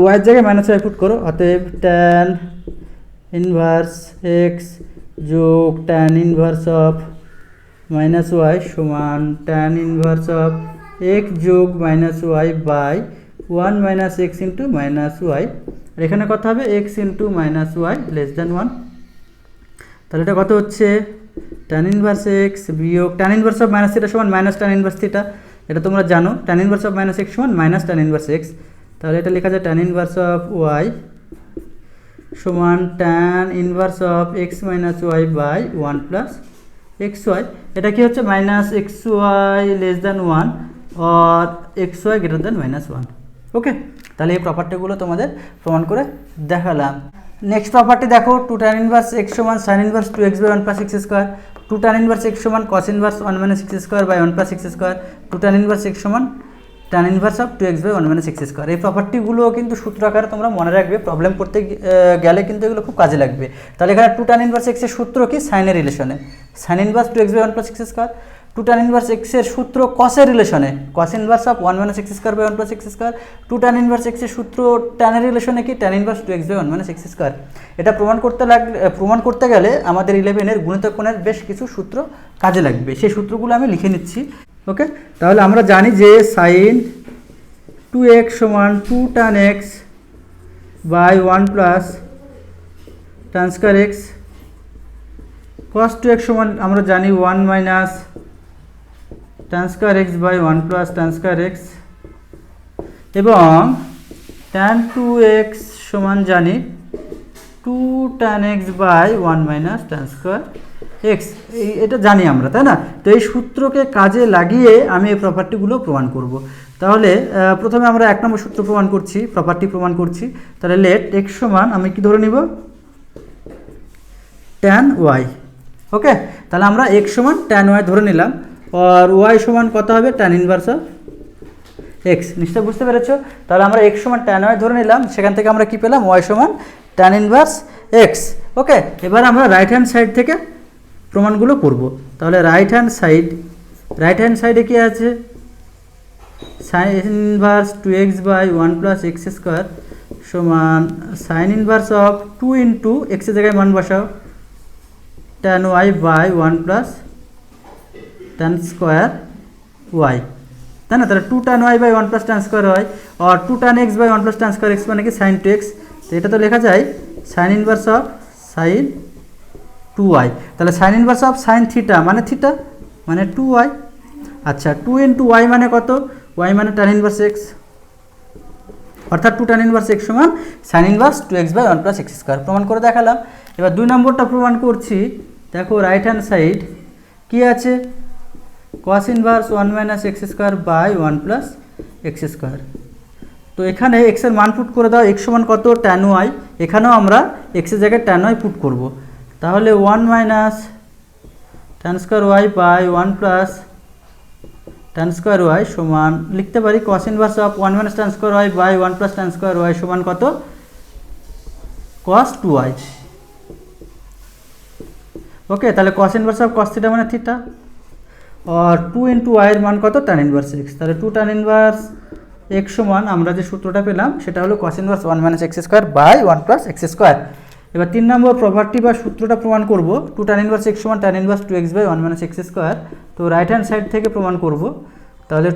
A: ওয়াইয়ের জায়গায় মাইনাস ওয়াই পুট করো, অতএব ট্যান ইনভার্স এক্স যোগ tan inverse of minus y সমান ট্যান ইনভার্স অফ এক্স যোগ minus y by 1 minus x into minus y. আর এখানে কত হবে, x into minus y less than 1। তাহলে এটা কত হচ্ছে, ট্যান ইনভার্স এক্স বিয়োগ tan inverse of minus theta সমান মাইনাস ট্যান ইনভার্স থিটা, এটা তোমরা জানো। Tan inverse of minus x সমান মাইনাস ট্যান ইনভার্স এক্স, তাহলে এটা লেখা যায় ট্যান ইনভার্স অফ ওয়াই সমান tan inverse of x minus y by 1 plus x y. এটা কি হচ্ছে, minus x y less than 1 और x y greater than minus 1। Okay, তাহলে এই প্রপার্টিগুলো তোমাদের প্রমাণ করে দেখালাম। নেক্সট প্রপার্টি দেখো, টু ট্যান ইনভার্স এক্স সমান sine inverse 2x by 1 plus x square, two tan inverse x সমান cos inverse 1 minus x square by 1 plus x square, two tan inverse x সমান tan inverse of 2x by 1 minus x square. এই প্রপার্টিগুলো কিন্তু সূত্র আকারে তোমরা মনে রাখবে, প্রবলেম করতে গেলে কিন্তু এগুলো খুব কাজে লাগবে। তাহলে এখানে টু ট্যান ইনভার্স এক্সের সূত্র কি, সাইনের রিলেশনে, sine inverse 2x by 1 plus x square. Two tan inverse এক্সের সূত্র কসের রিলেশনে, cos inverse of 1 minus x square by 1 plus x square. Two tan inverse এক্সের সূত্র ট্যানের রিলেশনে কি, tan inverse 2x by 1 minus x square. এটা প্রমাণ করতে গেলে আমাদের 11-এর গুণিতক কোণের বেশ কিছু সূত্র কাজে লাগবে, সেই সূত্রগুলো আমি লিখে নিচ্ছি। ওকে, তাহলে আমরা জানি যে সাইন 2x সমান 2 tan x by 1 plus tan square x. Cos 2x সমান আমরা জানি 1 minus tan square x by 1 plus tan square x, এবং ট্যান 2x সমান জানি 2 tan x by 1 minus tan square x. এটা জানি আমরা, তাই না? তো এই সূত্রকে কাজে লাগিয়ে আমি এই প্রপার্টিগুলো প্রমাণ করব। তাহলে প্রথমে আমরা 1 নম্বর সূত্র প্রমাণ করছি, প্রপার্টি প্রমাণ করছি। তাহলে লেট x সমান আমি কি ধরে নিব, ট্যান ওয়াই। ওকে, তাহলে আমরা x সমান ট্যান ওয়াই ধরে নিলাম, আর y সমান কত হবে, ট্যান ইনভার্স অফ x। নিশ্চয় বুঝতে পেরেছো? তাহলে আমরা x সমান ট্যান ওয়াই ধরে নিলাম, সেখান থেকে আমরা কি পেলাম, y সমান ট্যান ইনভার্স x। ওকে, এবার আমরা রাইট হ্যান্ড সাইড থেকে প্রমাণগুলো করব। তাহলে রাইট হ্যান্ড সাইডে কি আছে, sine inverse 2x by 1 plus x square সমান সাইন ইনভার্স অফ 2 ইন্টু এক্সের জায়গায় মান বসাও, tan y by 1 plus tan square y, তাই না? তাহলে 2 tan y by 1 plus tan square y, আর 2 tan x by 1 plus tan square x মানে কি সাইন 2x। তো এটা তো লেখা যায় sign inverse of sign 2y। তাহলে sine inverse of sine theta মানে 2y। আচ্ছা, 2 ইন্টু ওয়াই মানে কত, ওয়াই মানে ট্যান ইনভার্স এক্স, অর্থাৎ 2 ট্যান ইনভার্স এক্স সমান sine inverse 2x by 1 plus x square. প্রমাণ করে দেখালাম। এবার 2 নম্বরটা প্রমাণ করছি। দেখো রাইট হ্যান্ড সাইড কি আছে, cos inverse 1 minus x square by 1 plus x square. তো এখানে এক্স এর মান পুট করে দাও, এক্স সমান কত, ট্যান ওয়াই। এখানেও আমরা এক্সের জায়গায় ট্যান ওয়াই পুট করব। তাহলে 1 minus tan square y by 1 plus tan square y সমান লিখতে পারি cos inverse of 1 minus tan square y by 1 plus tan square y সমান কত, কস 2y। ওকে, তাহলে cos inverse of cos theta মানে theta, আর 2 ইন্টু ওয়াই এর মান কত, ট্যান ইনভার্স এক্স। তাহলে 2 ট্যান ইনভার্স এক্স সমান আমরা যে সূত্রটা পেলাম সেটা হলো cos inverse 1 minus x square by 1 plus x square. এবার 3 নম্বর প্রপার্টি বা সূত্রটা প্রমাণ করব, 2 ট্যান ইনভার্স এক্স সমান tan inverse 2x by 1 minus x square. তো রাইট হ্যান্ড সাইড থেকে প্রমাণ করব। তাহলে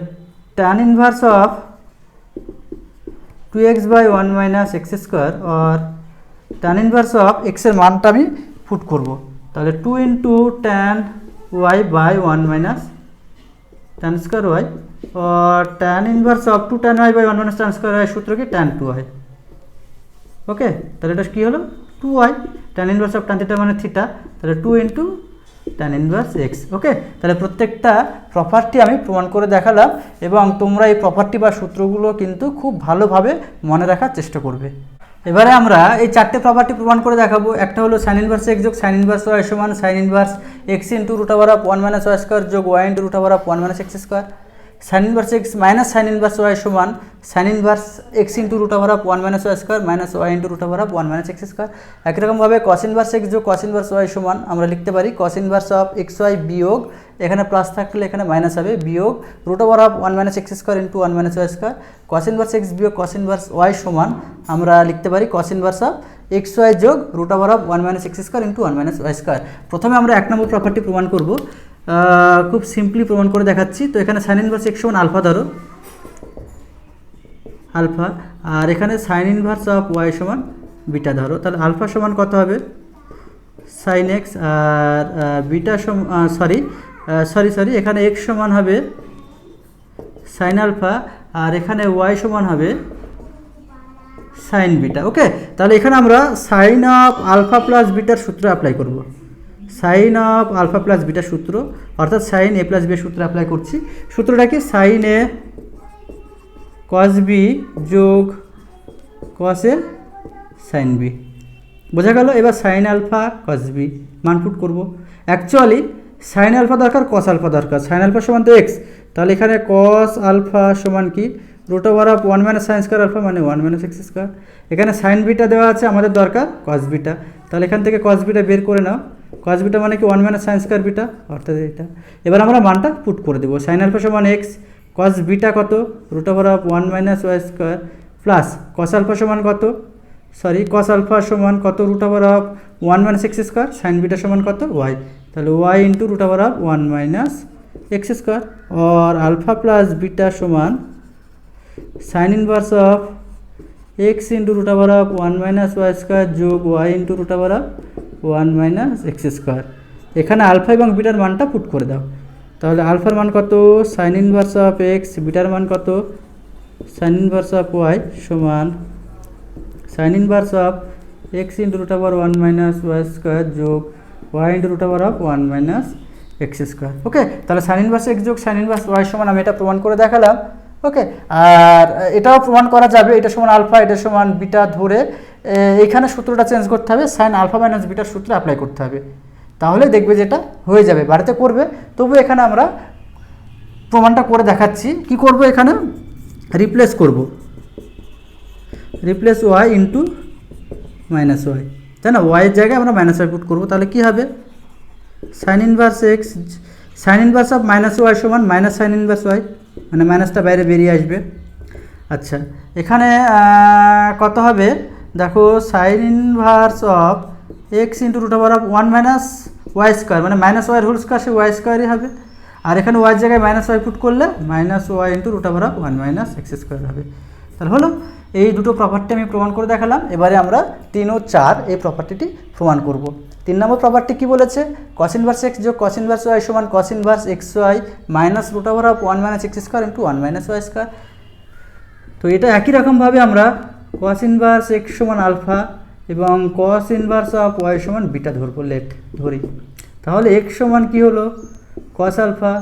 A: tan inverse of 2x by 1 minus x square আর ট্যান ইনভার্স অফ এক্স এর মানটা আমি পুট করব। তাহলে 2 into tan y by 1 minus tan square y, আর tan inverse of 2 tan y by 1 minus tan square y সূত্র কি, tan 2y। Okay, তাহলে এটা কী হলো, 2y। Tan inverse of tan theta মানে থিটা, তাহলে 2 into tan inverse x. Okay, তাহলে প্রত্যেকটা প্রপার্টি আমি প্রমাণ করে দেখালাম, এবং তোমরা এই প্রপার্টি বা সূত্রগুলো কিন্তু খুব ভালোভাবে মনে রাখার চেষ্টা করবে। এবারে আমরা এই 4টে প্রপার্টি প্রমাণ করে দেখাবো। একটা হলো সাইন ইনভার্স এক্স যোগ সাইন ইনভার্স ওয়াই সমান sine inverse x into root over of 1 minus y square যোগ y into root over of 1 minus x square. Sine inverse x minus sine inverse y সমান sine inverse x into root over of 1 minus y square minus y into root over of 1 minus x square. একই রকমভাবে কস inverse x যোগ কস inverse y সমান আমরা লিখতে পারি cos inverse of x y বিয়োগ, এখানে প্লাস থাকলে এখানে মাইনাস হবে, বিয়োগ root over of 1 minus x square into 1 minus y square. Cos inverse x বিয়োগ কস ইনভার্স ওয়াই সমান আমরা লিখতে পারি cos inverse of x y যোগ root over of 1 minus x square into 1 minus y square. প্রথমে আমরা 1 নম্বর property প্রমাণ করব, খুব সিম্পলি প্রমাণ করে দেখাচ্ছি। তো এখানে সাইন ইনভার্স এক্স সমান আলফা ধরো, আলফা, আর এখানে সাইন ইনভার্স অফ ওয়াই সমান বিটা ধরো। তাহলে আলফা সমান কত হবে, সাইন এক্স, আর বিটা সরি এখানে এক্স সমান হবে সাইন আলফা, আর এখানে ওয়াই সমান হবে সাইন বিটা। ওকে, তাহলে এখানে আমরা সাইন অফ আলফা প্লাস বিটার সূত্র অ্যাপ্লাই করব। সাইন অফ আলফা প্লাস বিটার সূত্র, অর্থাৎ সাইন এ প্লাস বি সূত্র অ্যাপ্লাই করছি। সূত্রটা কি, সাইন এ কস বি যোগ কস এ সাইন বি। বোঝা গেল? এবার সাইন আলফা কস বি মান পুট করবো। অ্যাকচুয়ালি সাইন আলফা দরকার, কস আলফা দরকার। সাইন আলফা সমান তো এক্স, তাহলে এখানে কস আলফা সমান কি, root over of 1 minus sine square alpha মানে 1 মাইনাস এক্স স্কোয়ার। এখানে সাইন বিটা দেওয়া আছে, আমাদের দরকার কস বিটা, তাহলে এখান থেকে কস বিটা বের করে নাও। কস বিটা মানে কি 1 মাইনাস সাইন স্কোয়ার বিটা, অর্থাৎ এটা। এবার আমরা মানটা পুট করে দেবো, সাইন আলফা সমান এক্স, কস বিটা কত root over of 1 minus y square, plus cos alpha সমান কত, কস আলফা সমান কত root over of 1 minus x square, sine beta সমান কত ওয়াই, তাহলে y into root over of 1 minus x square, और alpha plus beta समान sine inverse of x into root over of 1 minus y square जोग y into root over of 1 minus x square. এখানে alpha এবং বিটার মানটা put করে দাও, তাহলে আলফার মান কত সাইন ইনভার্স অফ এক্স, বিটার মান কত সাইন ইনভার্স অফ ওয়াই সমান sine inverse of x into root over 1 minus y square যোগ y into root over of 1 minus x square. Okay, তাহলে সাইন ইনভার্স এক্স যোগ সাইন ইনভার্স ওয়াই সমান আমি এটা প্রমাণ করে দেখালাম। ওকে, আর এটাও প্রমাণ করা যাবে, এটা সমান আলফা এটা সমান বিটা ধরে এইখানে সূত্রটা চেঞ্জ করতে হবে, সাইন আলফা মাইনাস বিটার সূত্র অ্যাপ্লাই করতে হবে, তাহলে দেখবে যেটা হয়ে যাবে, বাড়িতে করবে। তবু এখানে আমরা প্রমাণটা করে দেখাচ্ছি। কি করব, এখানে রিপ্লেস করব, replace y into minus y, তাই না, ওয়াইয়ের জায়গায় আমরা মাইনাস ওয়াই পুট করবো, তাহলে কী হবে sine inverse x sine inverse of minus y সমান মাইনাস সাইন ইনভার্স ওয়াই, মানে মাইনাসটা বাইরে বেরিয়ে আসবে। আচ্ছা, এখানে কত হবে দেখো, sine inverse of x into root over of 1 minus y square, মানে মাইনাস ওয়াই হোল স্কোয়ার, সে ওয়াই স্কোয়ারই হবে, আর এখানে ওয়াইয়ের জায়গায় মাইনাস ওয়াই পুট করলে minus y into root over of 1 minus x square হবে। তাহলে হলো এই দুটো প্রপার্টি আমি প্রমাণ করে দেখালাম। এবারে আমরা 3 ও 4 এই প্রপার্টিটি প্রমাণ করব। 3 নম্বর প্রপার্টি কি বলেছে, কস ইনভার্স এক্স যোগ কস ইনভার্স ওয়াই সমান cos inverse x y minus root over of 1 minus x square into 1 minus y square. তো এটা একই রকমভাবে আমরা কস ইনভার্স এক্স সমান আলফা এবং কস ইনভার্স অফ ওয়াই সমান বিটা ধরবো, ধরি, তাহলে এক্স সমান কী হলো কস আলফা,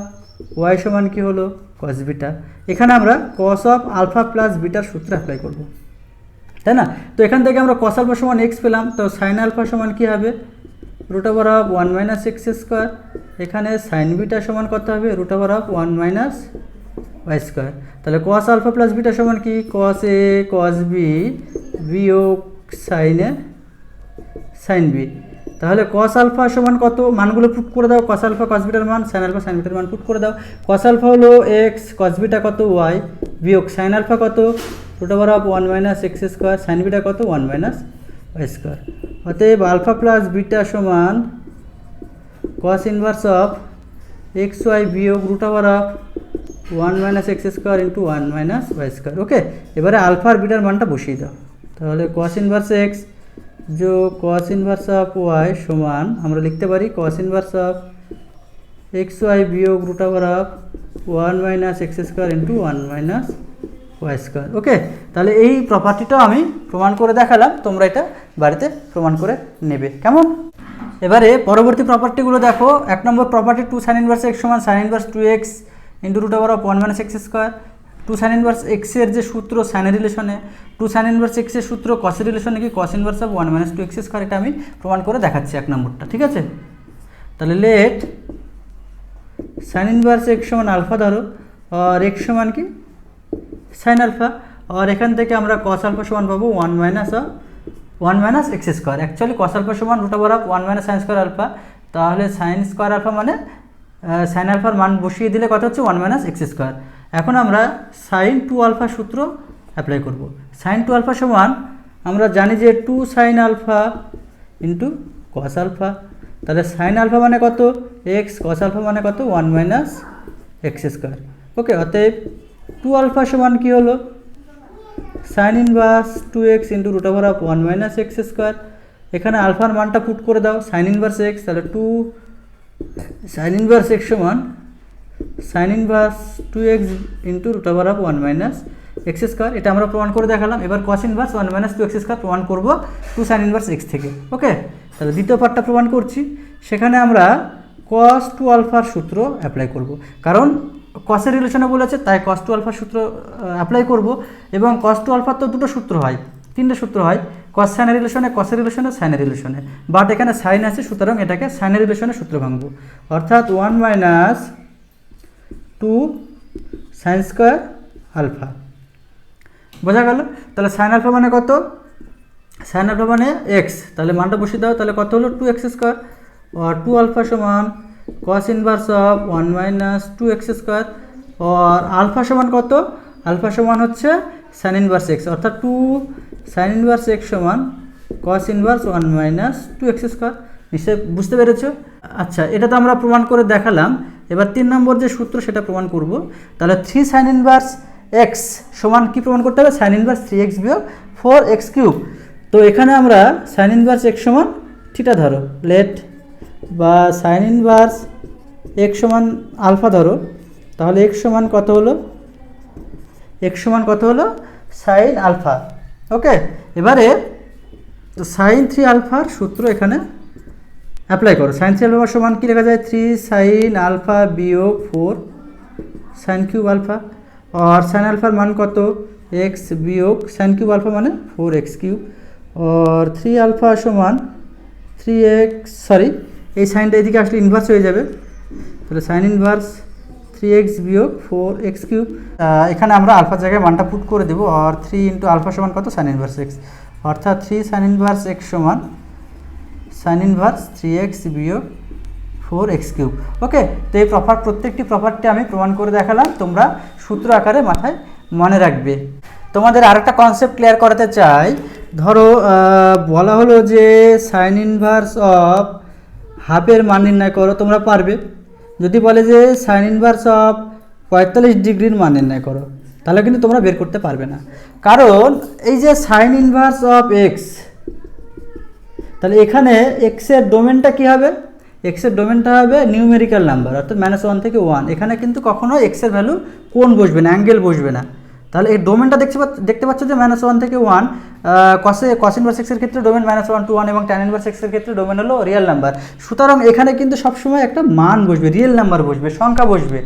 A: ওয়াই সমান কী হলো কস বিটা। এখানে আমরা কস অফ আলফা প্লাস বিটার সূত্র অ্যাপ্লাই করব, তাই না। তো এখান থেকে আমরা কস আলফা সমান এক্স পেলাম, তো সাইন আলফা সমান কী হবে root over of 1 minus x square, এখানে সাইন বিটা সমান কত হবে root over of 1 minus y square. তাহলে কস আলফা প্লাস বিটা সমান কি কস এ কস বি বিয়োগ সাইনে সাইন বি। তাহলে কস আলফা সমান কত, মানগুলো পুট করে দাও, কস আলফা কস বিটার মান, সাইন আলফা সাইন বিটার মান পুট করে দাও। কস আলফা হলো এক্স, কস বিটা কত ওয়াই, বিয়োগ সাইন আলফা কত root over of 1 minus x square, sine beta কত 1 মাইনাস ওয়াই স্কোয়ার। অতএব আলফা প্লাস বিটা সমান cos inverse of x y বিয়োগ root over of 1 minus x square into 1 minus y square. Okay, এবারে alpha আর bitter মানটা বসিয়ে দাও, তাহলে cos inverse x যোগ কস ইনভার্স অফ ওয়াই সমান আমরা লিখতে পারি cos inverse of x y বিয়োগ root over of 1 minus x square into 1 minus y square. Okay, তাহলে এই প্রপার্টিটাও আমি প্রমাণ করে দেখালাম, তোমরা এটা বাড়িতে প্রমাণ করে নেবে, কেমন। এবারে পরবর্তী প্রপার্টিগুলো দেখো। 1 নম্বর প্রপার্টি 2 সাইন ইনভার্স এক্স সমান sine inverse 2x into root over of 1 minus x square. 2 sine inverse এক্সের যে সূত্র সাইনের রিলেশনে, 2 সাইন ইনভার্স এক্সের সূত্র কসের রিলেশনে কি কস inverse of 1 minus 2x square, এটা আমি প্রমাণ করে দেখাচ্ছি 1 নম্বরটা, ঠিক আছে। তাহলে লেট সাইন ইনভার্স এক্স সমান আলফা ধরো, আর এক্স সমান কি সাইন আলফা, আর এখান থেকে আমরা কস আলফা সমান পাবো 1 minus x square. Actually cos alpha সমান root over of 1 minus sine square alpha, তাহলে সাইন স্কোয়ার আলফা মানে সাইন আলফার মান বসিয়ে দিলে কত হচ্ছে 1 মাইনাস এক্স স্কোয়ার। এখন আমরা সাইন 2 আলফা সূত্র অ্যাপ্লাই করব। সাইন 2 আলফা সমান আমরা জানি যে 2 sine alpha into cos alpha, তাহলে সাইন আলফা মানে কত এক্স, কস আলফা মানে কত 1 মাইনাস এক্স স্কোয়ার। ওকে, অতএব 2 আলফা সমান কী হলো sine inverse 2x into root over of 1 minus x square. এখানে আলফার মানটা পুট করে দাও, সাইন ইনভার্স এক্স, তাহলে 2 সাইন ইনভার্স এক্স সমান sine inverse 2x into root over of 1 minus x square, এটা আমরা প্রমাণ করে দেখালাম। এবার কস ইনভার্স 1 মাইনাস 2x স্কোয়ার প্রমাণ করব 2 সাইন ইনভার্স এক্স থেকে। ওকে, তাহলে দ্বিতীয় পার্টটা প্রমাণ করছি, সেখানে আমরা কস 2 আলফার সূত্র অ্যাপ্লাই করব, কারণ কসের রিলেশনে বলেছে তাই কস 2 আলফার সূত্র অ্যাপ্লাই করব। এবং কস 2 আলফার তো দুটো সূত্র হয়, 3টে সূত্র হয়, কস সাইনের রিলেশনে, কসের রিলেশনে, সাইনের রিলেশনে, বাট এখানে সাইন আছে সুতরাং এটাকে সাইনের রিলেশনে সূত্র ভাঙব, অর্থাৎ 1 মাইনাস 2 সাইন স্কোয়ার আলফা। বোঝা গেল। তাহলে সাইন আলফা মানে কত, সাইন আলফা মানে এক্স, তাহলে মানটা বসিয়ে দাও, তাহলে কত হলো 2x স্কোয়ার और 2 अल्फा समान cos inverse of 1 minus 2x square और अल्फा समान कत अल्फा समान হচ্ছে sin इनवर्स x অর্থাৎ 2 sin इनवर्स x সমান cos inverse 1 minus 2x square নিশ্চয়ই বুঝতে পেরেছো। আচ্ছা এটা তো আমরা প্রমাণ করে দেখালাম, এবার 3 নম্বর যে সূত্র সেটা প্রমাণ করব। তাহলে 3 sin इनवर्स x সমান কি প্রমাণ করতে হবে sin इनवर्स 3x বিয়োগ 4x কিউব। তো এখানে আমরা sin इनवर्स x সমান থিটা ধরো লেট বা sin इनवर्स x সমান আলফা ধরো, তাহলে x সমান কত হলো x সমান কত হলো sin আলফা। ওকে এবারে তো sin 3 আলফার সূত্র এখানে অ্যাপ্লাই করো। sin 3 আলফা সমান কি লেখা যায় 3 sin আলফা বিয়োগ 4 sin কিউব আলফা और sin আলফার মান কত x বিয়োগ sin কিউব আলফা মানে 4x কিউব और 3 আলফা সমান 3x সরি এই সাইনটা এদিকে আসলে ইনভার্স হয়ে যাবে, তাহলে sin ইনভার্স 3x বিয়োগ 4x কিউব। এখানে আমরা আলফার জায়গায় মানটা পুট করে দেব আর 3 ইন্টু আলফা সমান কত sin ইনভার্স x অর্থাৎ 3 sin ইনভার্স x সমান sin ইনভার্স 3x বিয়োগ 4x কিউব। ওকে তো এই প্রত্যেকটি প্রপার্টি আমি প্রমাণ করে দেখালাম, তোমরা সূত্র আকারে মাথায় মনে রাখবে। তোমাদের আরেকটা কনসেপ্ট ক্লিয়ার করাতে চাই, ধরো বলা হলো যে sin ইনভার্স অফ হাফের মান নির্ণয় করো, তোমরা পারবে। যদি বলে যে sin ইনভার্স অফ 45 ডিগ্রির মান নির্ণয় করো, তাহলে কিন্তু তোমরা বের করতে পারবে না, কারণ এই যে sin ইনভার্স অফ x, তাহলে এখানে x এর ডোমেনটা কি হবে x এর ডোমেনটা হবে নিউমেরিক্যাল নাম্বার অর্থাৎ -1 থেকে 1। এখানে কিন্তু কখনো x এর ভ্যালু কোণ বসবে না, অ্যাঙ্গেল বসবে না। তাহলে এই ডোমেনটা দেখতে পাচ্ছ যে -1 থেকে 1, cos ইনভার্স x এর ক্ষেত্রে ডোমেন -1 to 1 এবং tan ইনভার্স x এর ক্ষেত্রে ডোমেন হলো রিয়েল নাম্বার। সুতরাং এখানে কিন্তু সবসময় একটা মান বসবে, রিয়েল নাম্বার বসবে, সংখ্যা বসবে,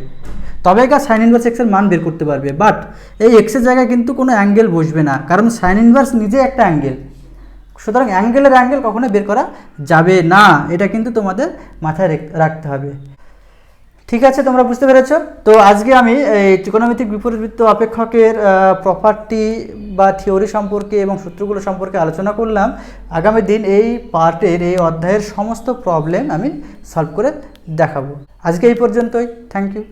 A: তবে sin ইনভার্স x এর মান বের করতে পারবে। বাট এই x এর জায়গায় কিন্তু কোনো অ্যাঙ্গেল বসবে না, কারণ sin ইনভার্স নিজে একটা অ্যাঙ্গেল। সুতরাং অ্যাঙ্গেলের অ্যাঙ্গেল কখনো বের করা যাবে না, এটা কিন্তু তোমাদের মাথায় রাখতে হবে। ঠিক আছে, তোমরা বুঝতে পেরেছো। তো আজকে আমি এই ত্রিকোণমিতিক বিপরীতবৃত্ত অপেক্ষকের প্রপার্টি বা থিওরি সম্পর্কে এবং সূত্রগুলো সম্পর্কে আলোচনা করলাম। আগামী দিন এই পার্টের এই অধ্যায়ের সমস্ত প্রবলেম আমি সলভ করে দেখাবো। আজকে এই পর্যন্তই, থ্যাংক ইউ।